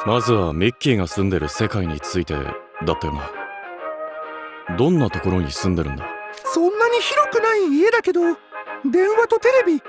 まずはミッキーが住んでる世界についてだったよな。どんなところに住んでるんだ？そんなに広くない家だけど、電話とテレビ、ベッ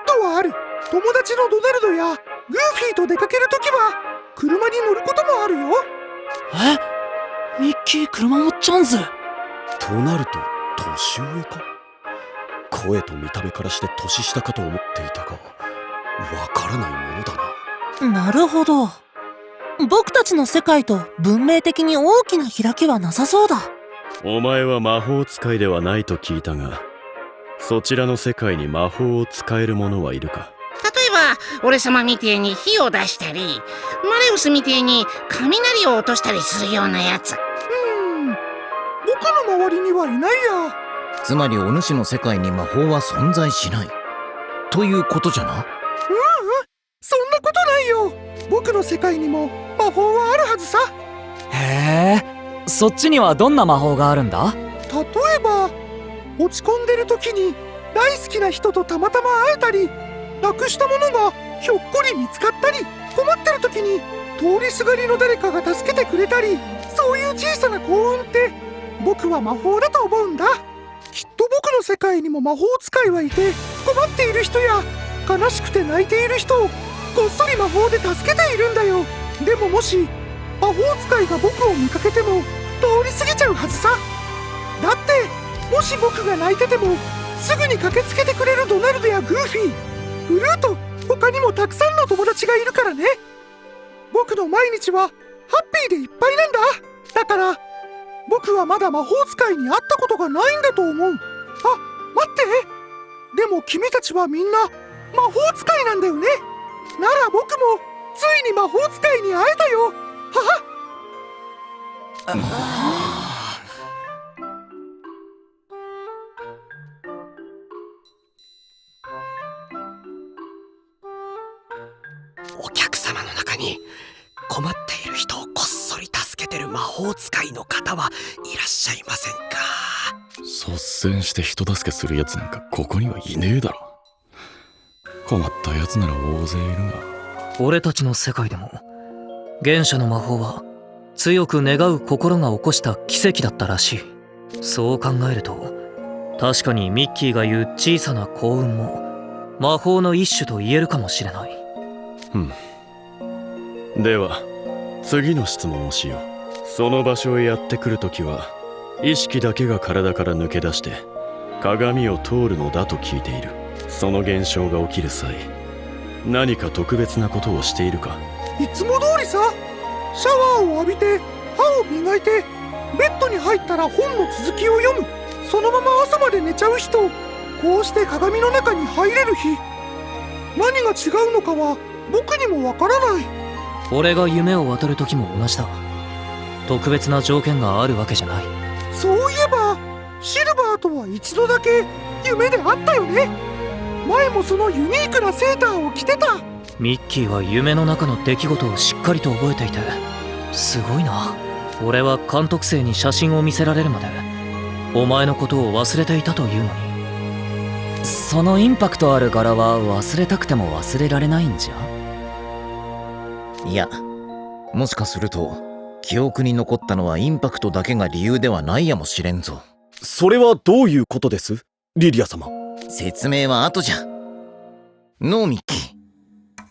ドはある。友達のドナルドやグーフィーと出かけるときは車に乗ることもあるよ。ミッキー車持っちゃうんず。となると年上か？声と見た目からして年下かと思っていたが、わからないものだな。なるほど。僕たちの世界と文明的に大きな開きはなさそうだ。お前は魔法使いではないと聞いたが、そちらの世界に魔法を使える者はいるか？例えば俺様みてえに火を出したり、マレウスみてえに雷を落としたりするようなやつ。僕の周りにはいないや。つまりお主の世界に魔法は存在しないということじゃな。そんなことないよ。僕の世界にも魔法はあるはずさ。へえ、そっちにはどんな魔法があるんだ？例えば落ち込んでる時に大好きな人とたまたま会えたり、なくしたものがひょっこり見つかったり、困ってる時に通りすがりの誰かが助けてくれたり、そういう小さな幸運って僕は魔法だと思うんだ。きっと僕の世界にも魔法使いはいて、困っている人や悲しくて泣いている人をこっそり魔法で助けているんだよ。でももし魔法使いが僕を見かけても通り過ぎちゃうはずさ。だってもし僕が泣いててもすぐに駆けつけてくれるドナルドやグーフィー、フルート、他にもたくさんの友達がいるからね。僕の毎日はハッピーでいっぱいなんだ。だから僕はまだ魔法使いに会ったことがないんだと思う。あ、待って。でも君たちはみんな魔法使いなんだよね。なら僕もついに魔法使いに会えたよ。お客様の中に困っている人をこっそり助けてる魔法使いの方はいらっしゃいませんか？率先して人助けするやつなんかここにはいねえだろ。困ったやつなら大勢いるが。俺たちの世界でも原初の魔法は強く願う心が起こした奇跡だったらしい。そう考えると確かにミッキーが言う小さな幸運も魔法の一種と言えるかもしれない。では次の質問をしよう。その場所へやってくるときは意識だけが体から抜け出して鏡を通るのだと聞いている。その現象が起きる際、何か特別なことをしているか？いつも通りさ。シャワーを浴びて歯を磨いてベッドに入ったら本の続きを読む。そのまま朝まで寝ちゃう日と、こうして鏡の中に入れる日、何が違うのかは僕にもわからない。俺が夢を渡る時も同じだ。特別な条件があるわけじゃない。そういえばシルバーとは一度だけ夢で会ったよね。前もそのユニークなセーターを着てた。ミッキーは夢の中の出来事をしっかりと覚えていてすごいな。俺は監督生に写真を見せられるまでお前のことを忘れていたというのに。そのインパクトある柄は忘れたくても忘れられないんじゃ？いや、もしかすると記憶に残ったのはインパクトだけが理由ではないやもしれんぞ。それはどういうことです、リリア様？説明は後じゃ。のうミッキー、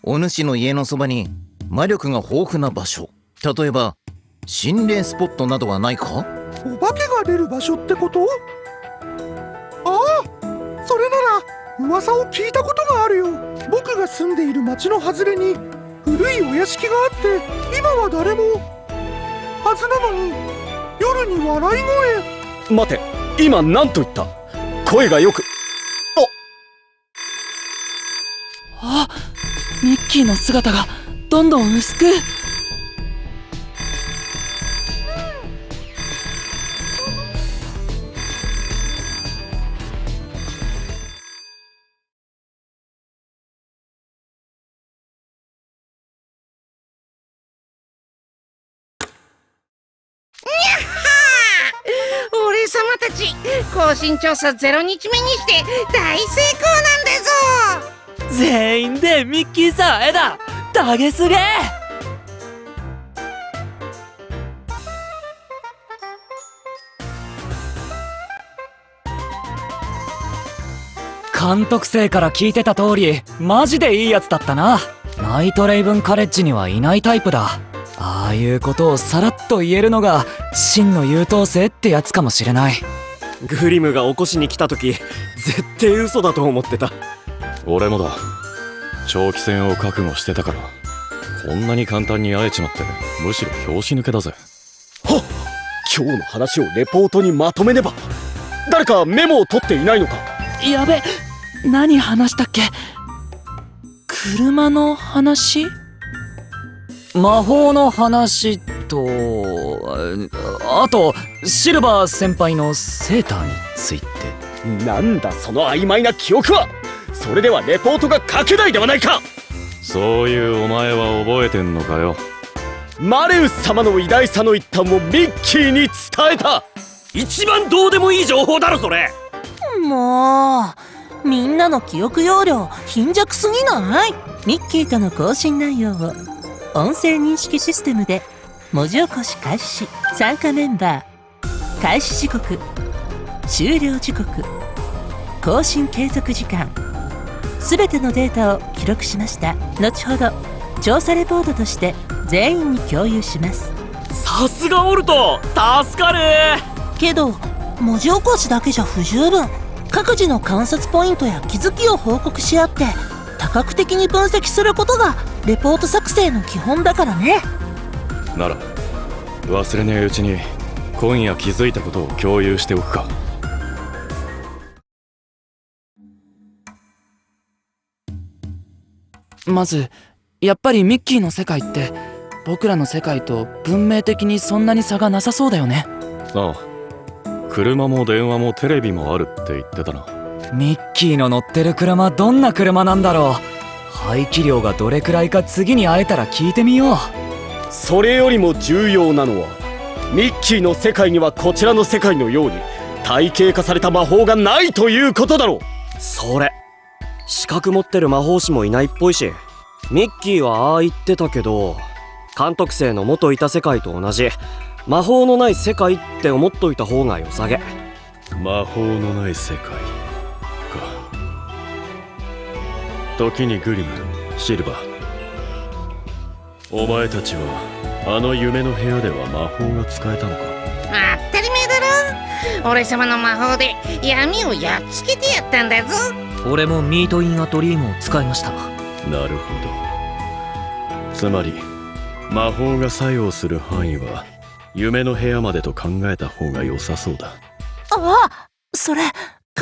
お主の家のそばに魔力が豊富な場所、例えば心霊スポットなどはないか？お化けが出る場所ってこと？ああ、それなら噂を聞いたことがあるよ。僕が住んでいる町の外れに古いお屋敷があって、今は誰もはずなのに夜に笑い声。待て、今何と言った？声がよく。あ、ミッキーの姿がどんどん薄く。俺様たち更新調査0日目にして大成功なんだぞ。全員でミッキーさんへだ。ダゲすげえ。監督生から聞いてた通りマジでいいやつだったな。ナイトレイブンカレッジにはいないタイプだ。ああいうことをさらっと言えるのが真の優等生ってやつかもしれない。グリムが起こしに来た時絶対嘘だと思ってた。俺もだ。長期戦を覚悟してたから。こんなに簡単に会えちまってむしろ拍子抜けだぜ。はっ、今日の話をレポートにまとめねば。誰かメモを取っていないのか。やべ、何話したっけ？車の話？魔法の話とあとシルバー先輩のセーターについて。なんだその曖昧な記憶は。それではレポートが書けないではないか。そういうお前は覚えてんのかよ。マレウス様の偉大さの一端をミッキーに伝えた。一番どうでもいい情報だろそれ。もう、みんなの記憶容量貧弱すぎない？ミッキーとの交信内容を音声認識システムで文字起こし開始。参加メンバー、開始時刻、終了時刻、更新継続時間、すべてのデータを記録しました。後ほど調査レポートとして全員に共有します。さすがオルト、助かる。けど文字起こしだけじゃ不十分。各自の観察ポイントや気づきを報告し合って多角的に分析することがレポート作成の基本だからね。なら忘れねえうちに今夜気づいたことを共有しておくか。まずやっぱりミッキーの世界って僕らの世界と文明的にそんなに差がなさそうだよね。ああ、車も電話もテレビもあるって言ってたな。ミッキーの乗ってる車どんな車なんだろう。排気量がどれくらいか次に会えたら聞いてみよう。それよりも重要なのはミッキーの世界にはこちらの世界のように体系化された魔法がないということだろう。それ資格持ってる魔法師もいないっぽいし、ミッキーはああ言ってたけど監督生の元いた世界と同じ魔法のない世界って思っといた方が良さげ。魔法のない世界か。時にグリム、シルバー、お前たちはあの夢の部屋では魔法が使えたのか。当たり前だろ。俺様の魔法で闇をやっつけてやったんだぞ。俺もミートインアトリームを使いました。なるほど。つまり魔法が作用する範囲は夢の部屋までと考えた方が良さそうだ。あ、それか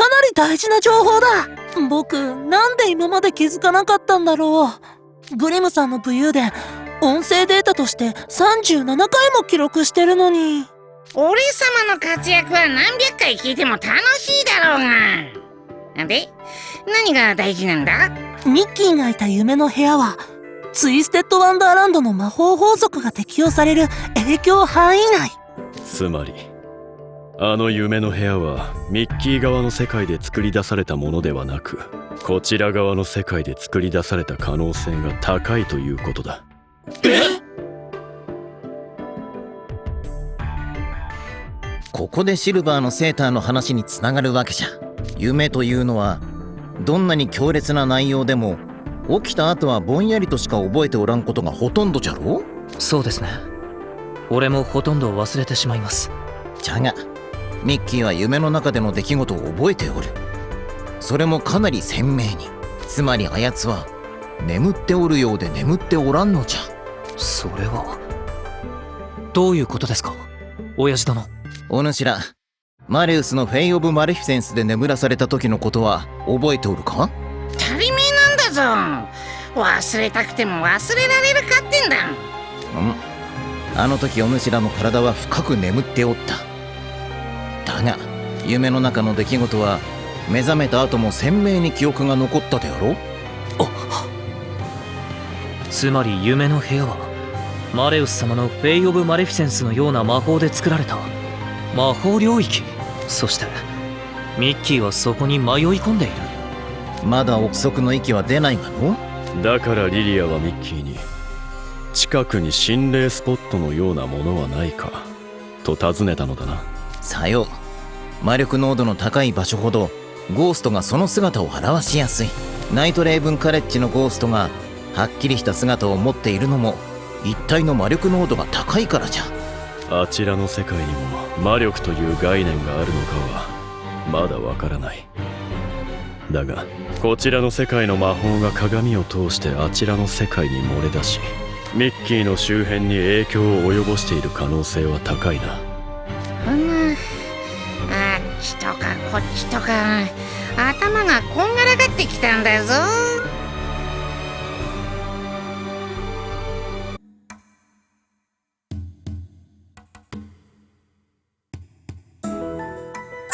なり大事な情報だ。僕なんで今まで気づかなかったんだろう。グリムさんの武勇伝音声データとして37回も記録してるのに。俺様の活躍は何百回聞いても楽しいだろうが。で、何が大事なんだ？ミッキーがいた夢の部屋はツイステッドワンダーランドの魔法法則が適用される影響範囲内。つまりあの夢の部屋はミッキー側の世界で作り出されたものではなく、こちら側の世界で作り出された可能性が高いということだ。ここでシルバーのセーターの話につながるわけじゃ。夢というのはどんなに強烈な内容でも起きた後はぼんやりとしか覚えておらんことがほとんどじゃろう。そうですね。俺もほとんど忘れてしまいます。じゃがミッキーは夢の中での出来事を覚えておる。それもかなり鮮明に。つまりあやつは眠っておるようで眠っておらんのじゃ。それはどういうことですか、親父殿。お主らマレウスのフェイ・オブ・マレフィセンスで眠らされた時のことは覚えておるか？当たり前なんだぞ。忘れたくても忘れられるかってんだ。あの時お主らの体は深く眠っておった。だが夢の中の出来事は目覚めた後も鮮明に記憶が残ったであろう。つまり夢の部屋はマレウス様のフェイ・オブ・マレフィセンスのような魔法で作られた魔法領域。そしてミッキーはそこに迷い込んでいる。まだ憶測の域は出ないがの。だからリリアはミッキーに近くに心霊スポットのようなものはないかと尋ねたのだな。さよう。魔力濃度の高い場所ほどゴーストがその姿を表しやすい。ナイトレイブンカレッジのゴーストがはっきりした姿を持っているのも一体の魔力濃度が高いからじゃ。あちらの世界にも魔力という概念があるのかはまだわからない。だがこちらの世界の魔法が鏡を通してあちらの世界に漏れ出し、ミッキーの周辺に影響を及ぼしている可能性は高いな。あっちとかこっちとか頭がこんがらがってきたんだぞ。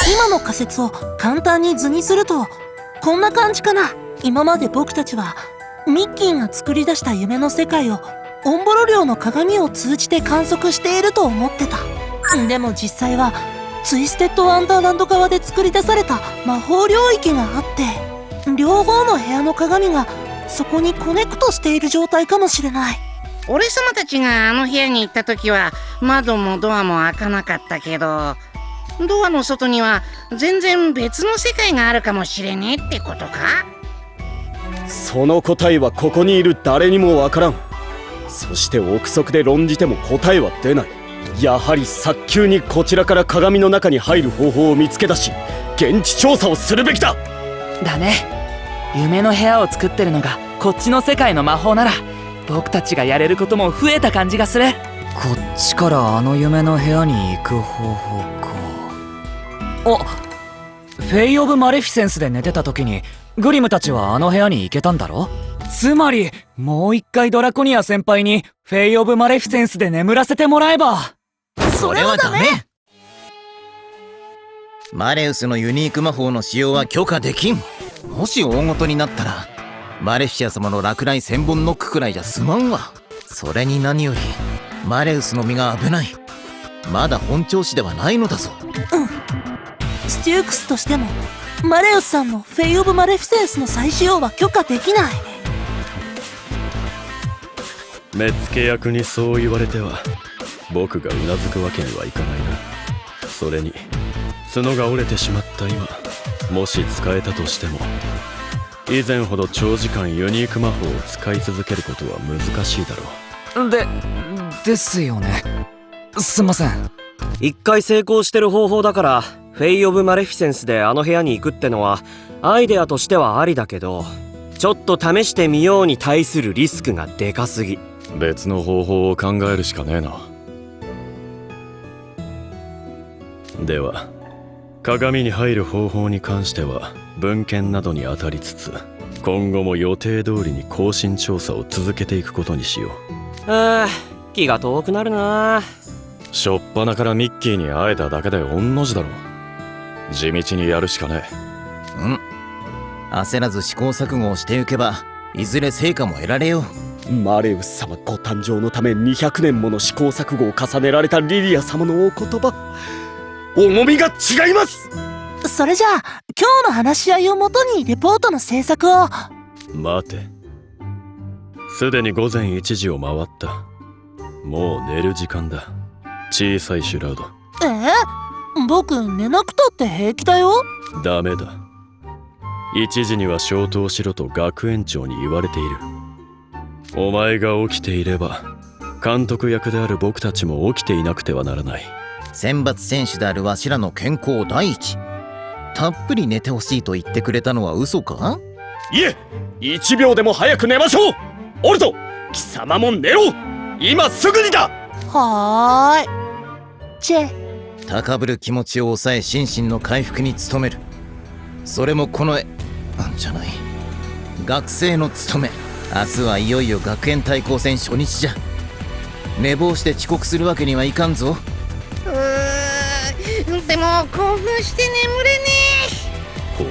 今の仮説を簡単に図にするとこんな感じかな。今まで僕たちはミッキーが作り出した夢の世界をオンボロ領の鏡を通じて観測していると思ってた。でも実際はツイステッドワンダーランド側で作り出された魔法領域があって、両方の部屋の鏡がそこにコネクトしている状態かもしれない。俺様たちがあの部屋に行った時は窓もドアも開かなかったけど、ドアの外には全然別の世界があるかもしれねえってことか。その答えはここにいる誰にもわからん。そして憶測で論じても答えは出ない。やはり早急にこちらから鏡の中に入る方法を見つけ出し現地調査をするべきだ。だね。夢の部屋を作ってるのがこっちの世界の魔法なら僕たちがやれることも増えた感じがする。こっちからあの夢の部屋に行く方法か。あ、フェイ・オブ・マレフィセンスで寝てた時にグリムたちはあの部屋に行けたんだろ。つまりもう一回ドラコニア先輩にフェイ・オブ・マレフィセンスで眠らせてもらえば。それはダメ。マレウスのユニーク魔法の使用は許可できん。もし大ごとになったらマレフィシア様の落雷千本ノックくらいじゃ済まんわ。それに何よりマレウスの身が危ない。まだ本調子ではないのだぞ。ステュークスとしてもマレウスさんのフェイ・オブ・マレフィセンスの再使用は許可できない。目付け役にそう言われては僕がうなずくわけにはいかないな。それに角が折れてしまった今、もし使えたとしても以前ほど長時間ユニーク魔法を使い続けることは難しいだろう。ですよね。すんません。一回成功してる方法だからフェイ・オブ・マレフィセンスであの部屋に行くってのはアイデアとしてはありだけど、ちょっと試してみように対するリスクがでかすぎ。別の方法を考えるしかねえな。では鏡に入る方法に関しては文献などに当たりつつ、今後も予定通りに更新調査を続けていくことにしよう。気が遠くなるな。しょっぱなからミッキーに会えただけで御の字だろ。地道にやるしかねえ。焦らず試行錯誤をしていけばいずれ成果も得られよう。マレウス様ご誕生のため200年もの試行錯誤を重ねられたリリア様のお言葉、重みが違います。それじゃあ今日の話し合いをもとにレポートの制作を。待て、すでに午前1時を回った。もう寝る時間だ、小さいシュラウド。僕寝なくたって平気だよ。ダメだ、1時には消灯しろと学園長に言われている。お前が起きていれば監督役である僕たちも起きていなくてはならない。選抜選手であるわしらの健康第一。たっぷり寝てほしいと言ってくれたのは嘘か？いえ、1秒でも早く寝ましょう。オルト、貴様も寝ろ、今すぐにだ。はーい。チェ。高ぶる気持ちを抑え心身の回復に努める。それもこのじゃない、学生の務め。明日はいよいよ学園対抗戦初日じゃ。寝坊して遅刻するわけにはいかんぞ。でも興奮して眠れねほ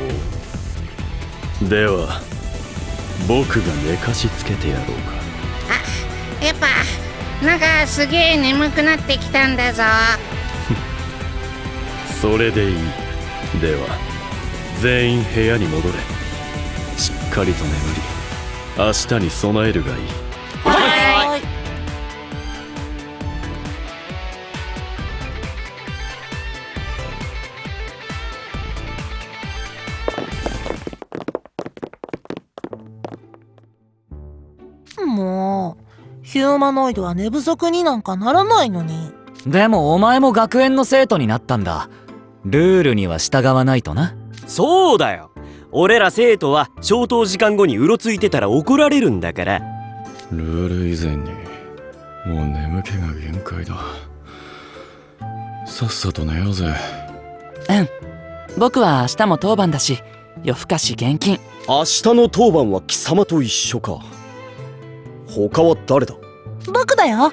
う、では僕が寝かしつけてやろうか。やっぱなんかすげえ眠くなってきたんだぞ。それでいい。では全員部屋に戻れ。しっかりと眠り明日に備えるがいい。はい。ヒューマノイドは寝不足になんかならないのに。でもお前も学園の生徒になったんだ。ルールには従わないとな。そうだよ。俺ら生徒は消灯時間後にうろついてたら怒られるんだから。ルール以前にもう眠気が限界だ。さっさと寝ようぜ。僕は明日も当番だし、夜更かし厳禁。明日の当番は貴様と一緒か。他は誰だ？僕だよ。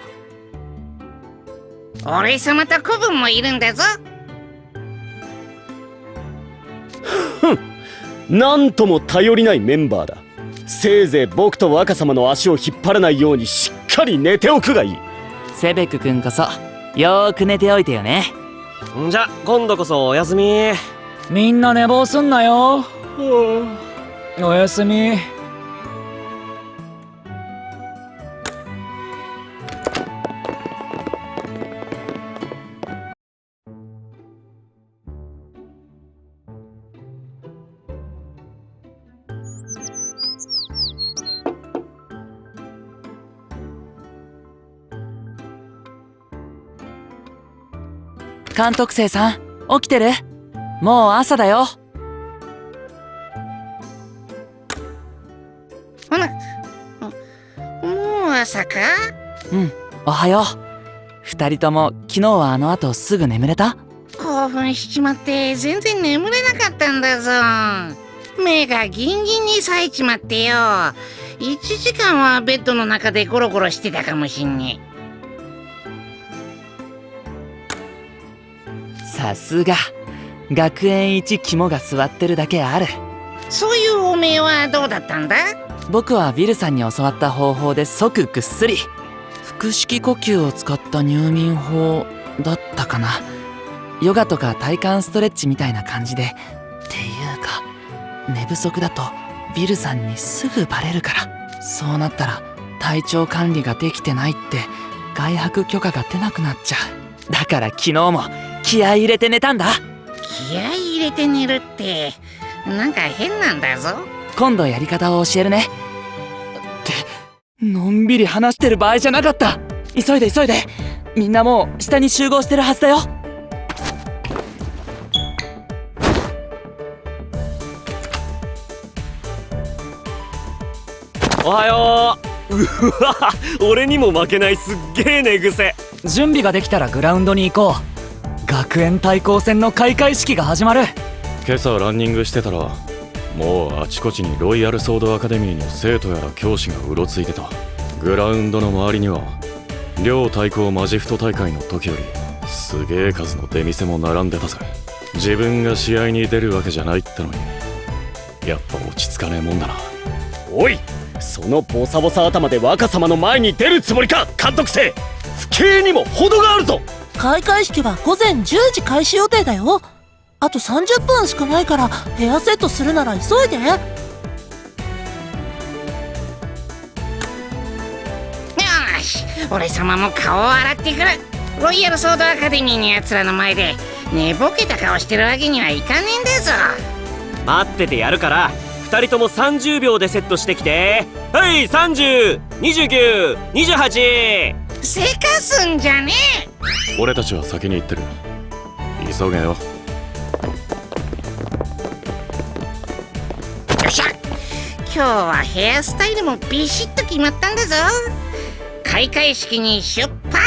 俺様と子分もいるんだぞ。なんとも頼りないメンバーだ。せいぜい僕と若様の足を引っ張らないようにしっかり寝ておくがいい。セベク君こそよーく寝ておいてよね。んじゃ今度こそおやすみ。みんな寝坊すんなよ。おやすみ。監督生さん、起きてる？もう朝だよ。ほな、もう朝か？おはよう。二人とも昨日はあの後すぐ眠れた？興奮しちまって全然眠れなかったんだぞ。目がギンギンに冴えちまってよ。1時間はベッドの中でゴロゴロしてたかもしんねえ。さすが学園一肝が座ってるだけある。そういうおめえはどうだったんだ？僕はビルさんに教わった方法で即ぐっすり。腹式呼吸を使った入眠法だったかな。ヨガとか体幹ストレッチみたいな感じで。っていうか寝不足だとビルさんにすぐバレるから。そうなったら体調管理ができてないって外泊許可が出なくなっちゃう。だから昨日も気合い入れて寝たんだ。気合い入れて寝るってなんか変なんだぞ。今度やり方を教えるね。ってのんびり話してる場合じゃなかった。急いで急いで。みんなもう下に集合してるはずだよ。おはよう。うわ、俺にも負けないすっげえ寝癖。準備ができたらグラウンドに行こう。学園対抗戦の開会式が始まる。今朝ランニングしてたらもうあちこちにロイヤルソードアカデミーの生徒やら教師がうろついてた。グラウンドの周りには両対抗マジフト大会の時よりすげえ数の出店も並んでたぜ。自分が試合に出るわけじゃないってのにやっぱ落ち着かねえもんだな。おい、そのボサボサ頭で若様の前に出るつもりか監督生。不敬にも程があるぞ。開会式は午前10時開始予定だよ。あと30分しかないからヘアセットするなら急いで。よし、俺様も顔を洗ってくる。ロイヤルソードアカデミーのやつらの前で寝ぼけた顔してるわけにはいかねえんだぞ。待っててやるから2人とも30秒でセットしてきて。はい、30、29、28。せかすんじゃねえ。俺たちは先に行ってる。急げよ。よっしゃ、今日はヘアスタイルもビシッと決まったんだぞ。開会式に出発。